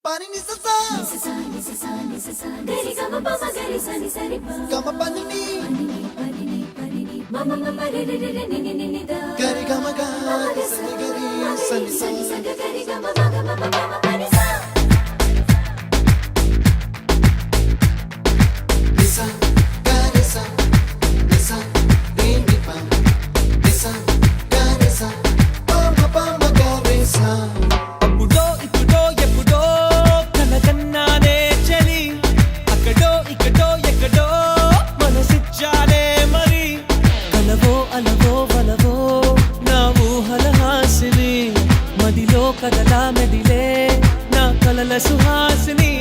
Pani ni sa sa gari ga ma pa ma gari sa ni sa ri pa ga ma pa ni ma ma ma ma re re re re ni ni ni da gari ga ma ga sa ni gari sa ni sa gari ga ma ma ga ma pa ma pa ni sa ni sa gari sa ni sa re ni pa ni sa gari sa pa ma gari sa కదలా మెదిలే నా కలల సుహాసిని